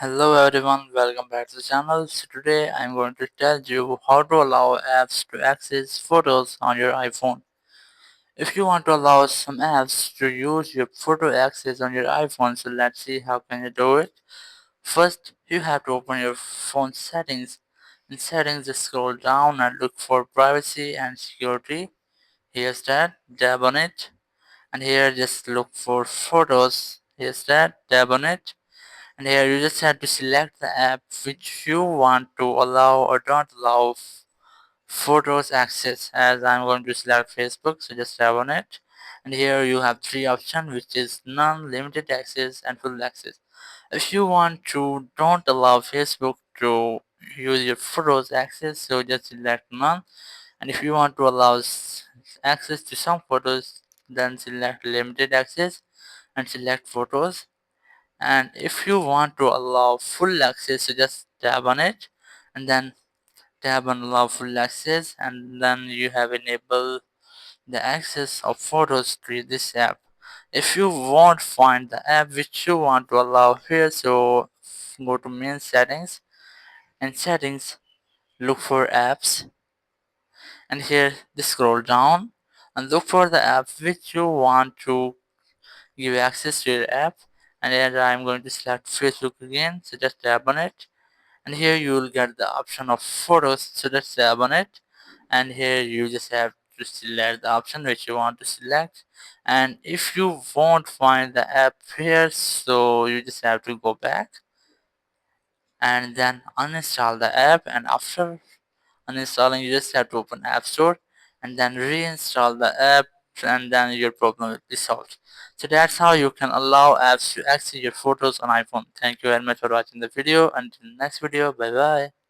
Hello everyone, welcome back to the channel. So today I'm going to tell you how to allow apps to access photos on your iPhone. If you want to allow some apps to use your photo access on your iPhone, so let's see how can you do it. First, you have to open your phone settings. In settings, just scroll down and look for privacy and security. Here's that, tap on it. And here just look for photos. Here's that, tap on it. And here you just have to select the app which you want to allow or don't allow photos access. As I'm going to select Facebook, so just tap on it. And here you have three options, which is none, limited access and full access. If you want to don't allow Facebook to use your photos access, so just select none. And if you want to allow access to some photos, then select limited access and select photos. And if you want to allow full access, you just tap on it and then tap on allow full access, and then you have enabled the access of photos to this app. If you won't find the app which you want to allow here, so go to main settings. And settings, look for apps, and here just scroll down and look for the app which you want to give access to your app. And then I'm going to select Facebook again, so just tap on it. And here you will get the option of photos, so just tap on it. And here you just have to select the option which you want to select. And if you won't find the app here, so you just have to go back and then uninstall the app. And after uninstalling, you just have to open App Store and then reinstall the app, and then your problem will be solved. So that's how you can allow apps to access your photos on iPhone. Thank you very much for watching the video. Until next video, bye bye.